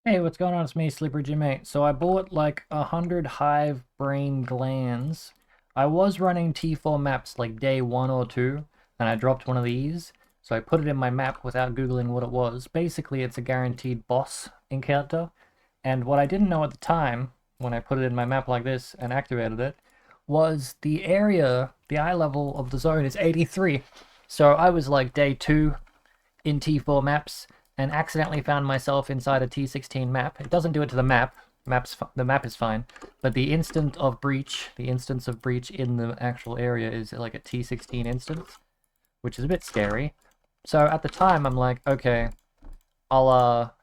Hey, what's going on? It's me, Slippery Jimmy. So I bought like 100 hive brain glands. I was running T4 maps like day 1 or 2, and I dropped one of these. So I put it in my map without Googling what it was. Basically, it's a guaranteed boss encounter. And what I didn't know at the time, when I put it in my map like this and activated it, was the area, the eye level of the zone is 83. So I was like day 2 in T4 maps and accidentally found myself inside a T16 map. It doesn't do it to the map. The map is fine, but the instance of breach in the actual area is like a T16 instance, which is a bit scary. So at the time, I'm like, okay, I'll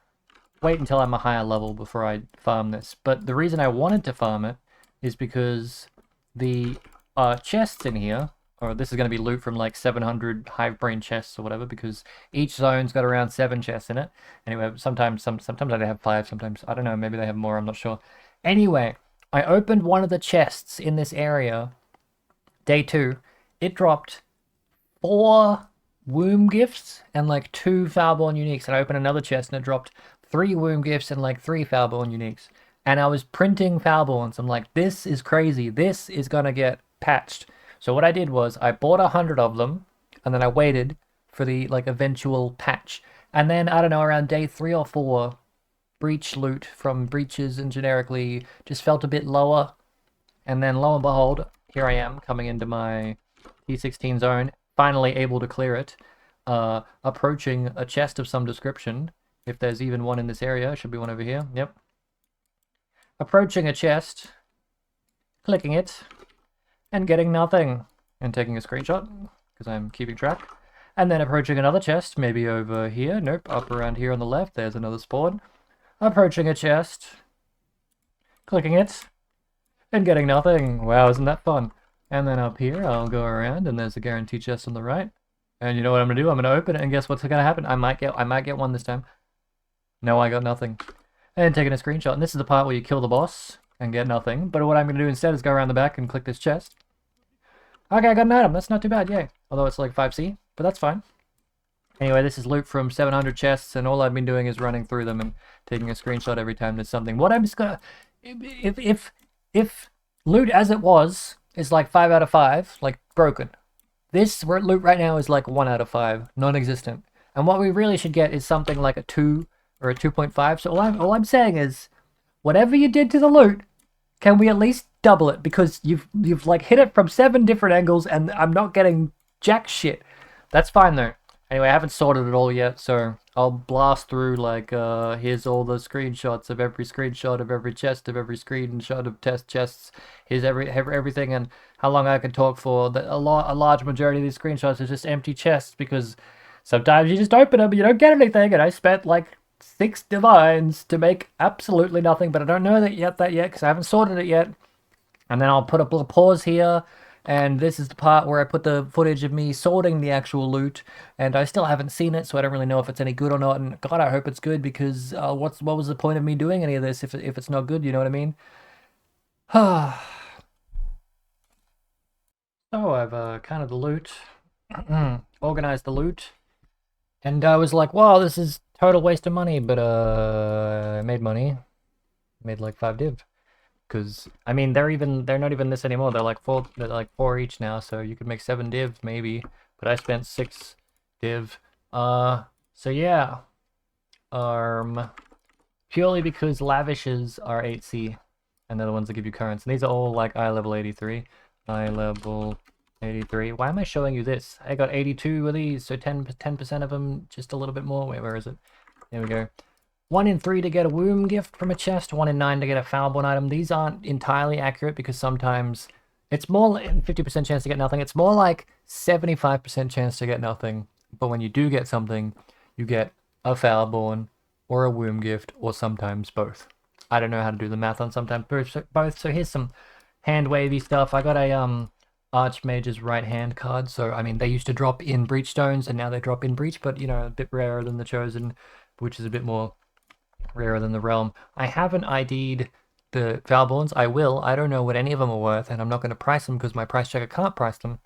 wait until I'm a higher level before I farm this. But the reason I wanted to farm it is because the chests in here, or this is going to be loot from like 700 hive brain chests or whatever, because each zone's got around 7 chests in it. Anyway, sometimes they have 5, sometimes I don't know, maybe they have more, I'm not sure. Anyway, I opened one of the chests in this area, day 2. It dropped 4 womb gifts and like 2 Foulborn uniques. And I opened another chest and it dropped 3 womb gifts and like 3 Foulborn uniques. And I was printing Foulborns. I'm like, this is crazy. This is gonna get patched. So what I did was I bought 100 of them, and then I waited for the like eventual patch. And then I don't know, around day 3 or 4, breach loot from breaches and generically just felt a bit lower. And then lo and behold, here I am coming into my T16 zone, finally able to clear it, approaching a chest of some description. If there's even one in this area, should be one over here. Yep. Approaching a chest, clicking it, and getting nothing. And taking a screenshot, because I'm keeping track. And then approaching another chest, maybe over here. Nope, up around here on the left, there's another spawn. Approaching a chest, clicking it, and getting nothing. Wow, isn't that fun? And then up here, I'll go around, and there's a guaranteed chest on the right. And you know what I'm gonna do? I'm gonna open it, and guess what's gonna happen? I might get one this time. No, I got nothing. And taking a screenshot. And this is the part where you kill the boss and get nothing. But what I'm gonna do instead is go around the back and click this chest. Okay, I got an item. That's not too bad, yay. Although it's like 5C, but that's fine. Anyway, this is loot from 700 chests, and all I've been doing is running through them and taking a screenshot every time there's something. What I'm just gonna... If loot as it was is like 5 out of 5, like broken, this loot right now is like 1 out of 5, non-existent. And what we really should get is something like a 2 or a 2.5. So all I'm saying is, whatever you did to the loot, can we at least double it? Because you've like hit it from 7 different angles, and I'm not getting jack shit. That's fine though. Anyway, I haven't sorted it all yet, so I'll blast through like, here's all the screenshots of every screenshot of every chest of every screenshot of test chests. Here's everything, and how long I can talk for. A large majority of these screenshots is just empty chests, because sometimes you just open them and you don't get anything, and I spent like 6 divines to make absolutely nothing, but I don't know that yet because I haven't sorted it yet. And then I'll put a little pause here, and this is the part where I put the footage of me sorting the actual loot, and I still haven't seen it, so I don't really know if it's any good or not. And God, I hope it's good, because what was the point of me doing any of this if it's not good? You know what I mean? So I've counted the loot, organized the loot, and I was like, "Wow, this is total waste of money." But I made money, made like 5 div. Because I mean, they're not even this anymore. They're like 4 each now, so you could make 7 div maybe. But I spent 6 div. So yeah. Purely because lavishes are 8C, and they're the ones that give you currents. And these are all like eye level 83. Eye level 83. Why am I showing you this? I got 82 of these, so 10% of them, just a little bit more. Wait, where is it? There we go. 1 in 3 to get a womb gift from a chest, 1 in 9 to get a Foulborn item. These aren't entirely accurate, because sometimes it's more like 50% chance to get nothing. It's more like 75% chance to get nothing. But when you do get something, you get a Foulborn or a womb gift, or sometimes both. I don't know how to do the math on sometimes both. So here's some hand wavy stuff. I got a Archmage's right hand card. So I mean, they used to drop in Breach Stones, and now they drop in Breach, but you know, a bit rarer than the Chosen, which is a bit more rarer than the Realm. I haven't ID'd the Foulborns. I will. I don't know what any of them are worth, and I'm not going to price them because my price checker can't price them.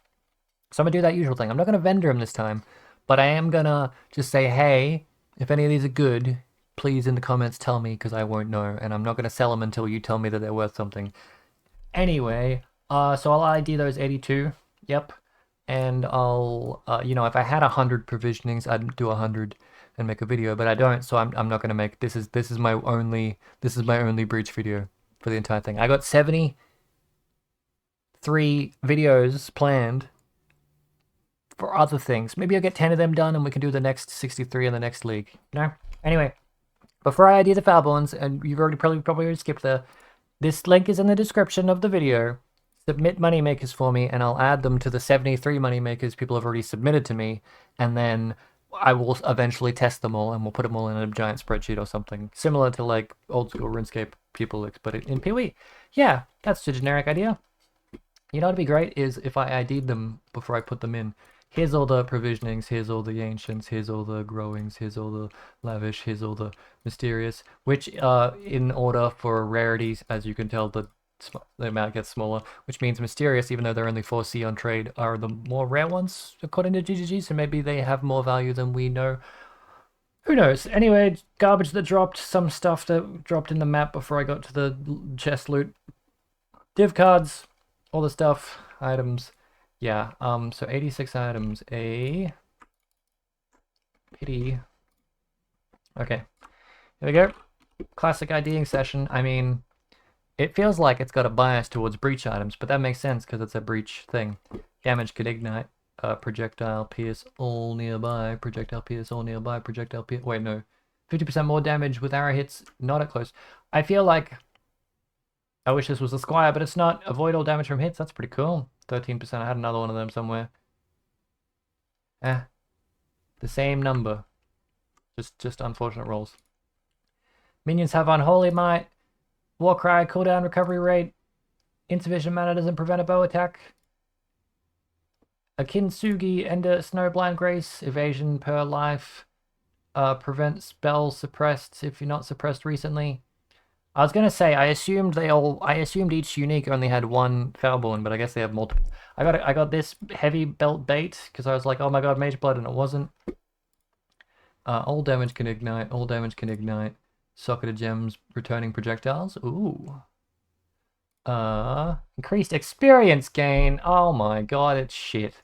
So I'm going to do that usual thing. I'm not going to vendor them this time, but I am going to just say, hey, if any of these are good, please in the comments tell me, because I won't know, and I'm not going to sell them until you tell me that they're worth something. Anyway, so I'll ID those 82. Yep. And I'll, you know, if I had 100 provisionings, I'd do 100 and make a video, but I don't, so I'm not gonna make this is my only breach video for the entire thing. I got 73 videos planned for other things. Maybe I'll get 10 of them done and we can do the next 63 in the next league. No? Anyway, before I ID the Falborns, and you've already probably already skipped this link is in the description of the video. Submit moneymakers for me, and I'll add them to the 73 moneymakers people have already submitted to me, and then I will eventually test them all, and we'll put them all in a giant spreadsheet or something, similar to like old school RuneScape people, but in PoE. Yeah, that's the generic idea. You know what'd be great is if I ID'd them before I put them in. Here's all the provisionings, here's all the ancients, here's all the growings, here's all the lavish, here's all the mysterious, which in order for rarities, as you can tell, the amount gets smaller, which means mysterious, even though they're only 4C on trade, are the more rare ones according to GGG, so maybe they have more value than we know. Who knows? Anyway, garbage that dropped, some stuff that dropped in the map before I got to the chest loot. Div cards, all the stuff, items. Yeah, so 86 items, a pity. Okay, here we go. Classic IDing session. I mean, it feels like it's got a bias towards breach items, but that makes sense because it's a breach thing. Damage can ignite, projectile pierce all nearby, projectile pierce all nearby, projectile pierce. Wait, no. 50% more damage with arrow hits, not at close. I feel like I wish this was a squire, but it's not. Avoid all damage from hits, that's pretty cool. 13%, I had another one of them somewhere. The same number. Just unfortunate rolls. Minions have Unholy Might, Warcry, cooldown recovery rate, insufficient mana doesn't prevent a bow attack. A Kintsugi, Ender, Snowblind Grace, evasion per life, prevent spells suppressed if you're not suppressed recently. I was gonna say I assumed each unique only had one Falborn, but I guess they have multiple. I got this heavy belt bait because I was like, oh my god, mage blood, and it wasn't. All damage can ignite. All damage can ignite. Socketed gems, returning projectiles. Ooh. Increased experience gain. Oh my god, it's shit.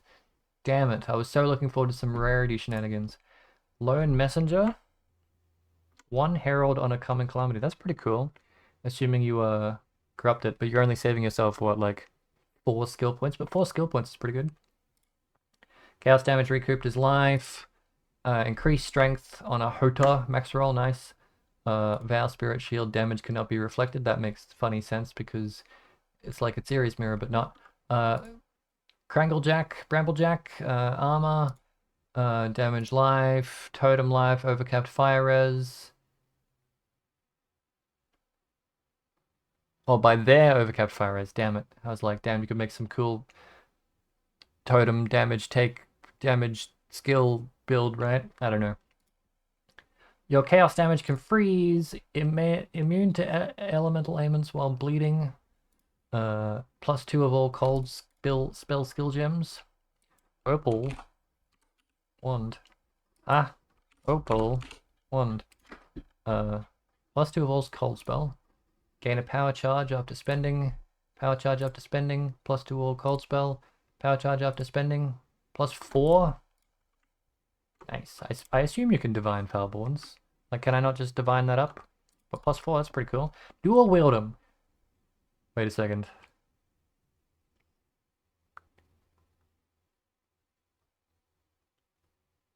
Damn it! I was so looking forward to some rarity shenanigans. Lone messenger. One herald on a common calamity. That's pretty cool. Assuming you corrupt it, but you're only saving yourself what, like 4 skill points? But 4 skill points is pretty good. Chaos damage recouped his life. Increased strength on a Hota max roll. Nice. Vow spirit shield damage cannot be reflected. That makes funny sense because it's like a series mirror, but not. Bramblejack, armor, damage life, totem life, overcapped fire res. Oh, by their overcapped fire res, damn it. I was like, damn, you could make some cool totem damage, take damage skill build, right? I don't know. Your chaos damage can freeze, immune to elemental ailments while bleeding, +2 of all cold spell skill gems. Opal wand. Opal wand. +2 of all cold spell. Gain a power charge after spending. Power charge after spending. +2 all cold spell. Power charge after spending. +4. Nice. I assume you can divine Falborns. Like, can I not just divine that up? But +4, that's pretty cool. Dual wield them. Wait a second.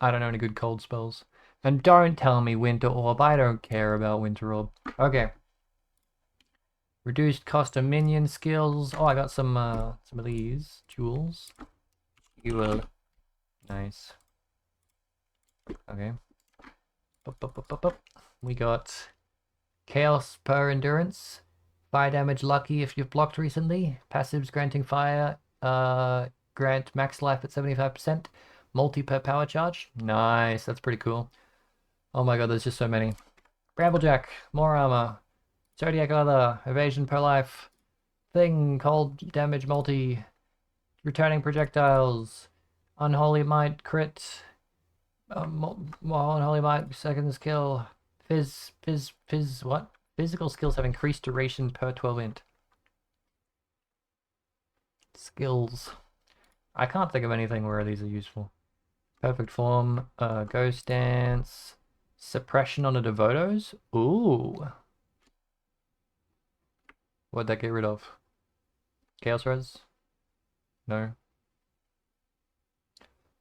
I don't know any good cold spells. And don't tell me Winter Orb. I don't care about Winter Orb. Okay. Reduced cost of minion skills. Oh, I got some of these jewels. Jewel. Nice. Okay. We got Chaos per Endurance. Fire damage lucky if you've blocked recently. Passives granting fire. Grant max life at 75%. Multi per power charge. Nice. That's pretty cool. Oh my god, there's just so many. Bramblejack. More armor. Zodiac Other, evasion per life, thing, cold damage multi, returning projectiles, unholy might crit, Unholy Might, second skill, What? Physical skills have increased duration per 12 int. Skills. I can't think of anything where these are useful. Perfect form, ghost dance, suppression on the devotos. Ooh. What'd that get rid of? Chaos res? No.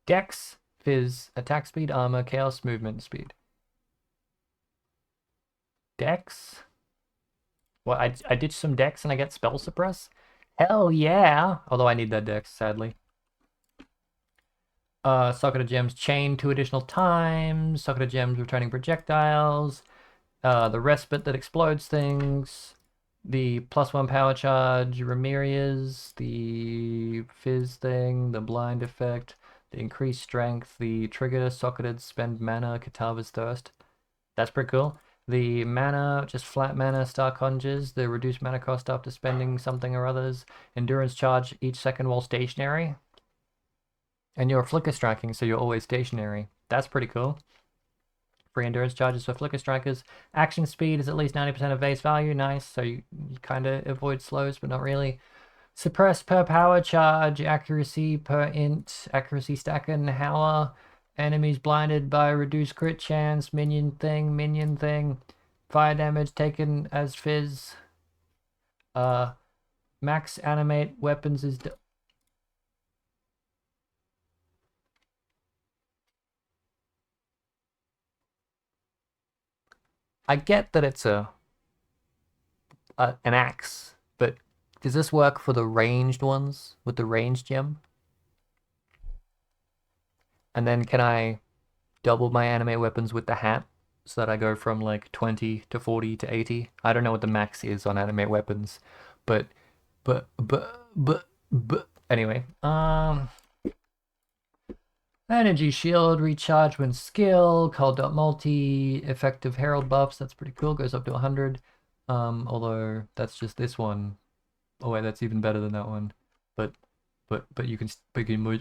Dex, Fizz, attack speed, armor, chaos movement speed. Dex? Well, I ditch some Dex and I get spell suppress? Hell yeah! Although I need that Dex, sadly. Socket of Gems chain 2 additional times. Socket of Gems returning projectiles. The respite that explodes things. The +1 power charge, Ramirez. The fizz thing. The blind effect. The increased strength. The trigger socketed spend mana, Katava's Thirst. That's pretty cool. The mana, just flat mana, Star Conjures. The reduced mana cost after spending something or others. Endurance charge each second while stationary. And you're flicker striking, so you're always stationary. That's pretty cool. Free endurance charges for flicker strikers. Action speed is at least 90% of base value. Nice. So you kind of avoid slows, but not really. Suppress per power charge. Accuracy per int. Accuracy stacker and hour. Enemies blinded by reduced crit chance. Minion thing. Fire damage taken as fizz. Max animate weapons is... I get that it's an axe, but does this work for the ranged ones with the ranged gem? And then can I double my animate weapons with the hat so that I go from like 20 to 40 to 80? I don't know what the max is on animate weapons, but anyway, energy shield, recharge when skill, cold dot multi, effective herald buffs, that's pretty cool, goes up to 100. Although that's just this one. Oh wait, that's even better than that one. But you can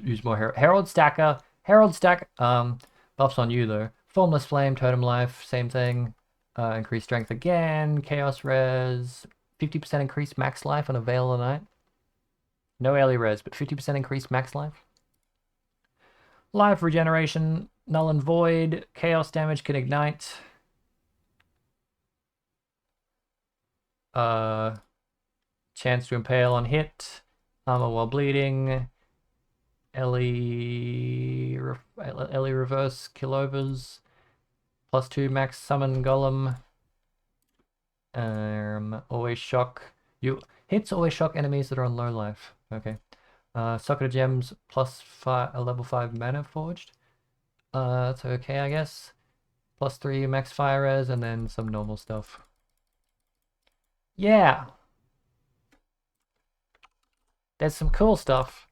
use more herald stacker. Buffs on you though. Formless flame, totem life, same thing. Increased strength again. Chaos res. 50% increased max life on a Veil of the Night. No early res, but 50% increased max life. Life regeneration, null and void. Chaos damage can ignite. Chance to impale on hit. Armor while bleeding. Ellie reverse killovers. +2 max summon golem. Always shock. Hits always shock enemies that are on low life. Okay. Socket of Gems +5 a level 5 mana forged. That's okay, I guess. +3 max fire res and then some normal stuff. Yeah. There's some cool stuff.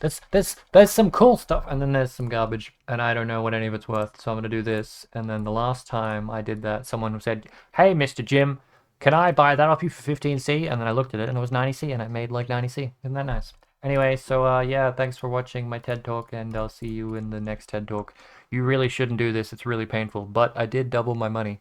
There's some cool stuff, and then there's some garbage, and I don't know what any of it's worth, so I'm gonna do this. And then the last time I did that, someone said, "Hey, Mr. Jim, can I buy that off you for 15C?" And then I looked at it, and it was 90C, and I made like 90C. Isn't that nice? Anyway, so yeah, thanks for watching my TED Talk, and I'll see you in the next TED Talk. You really shouldn't do this, it's really painful, but I did double my money.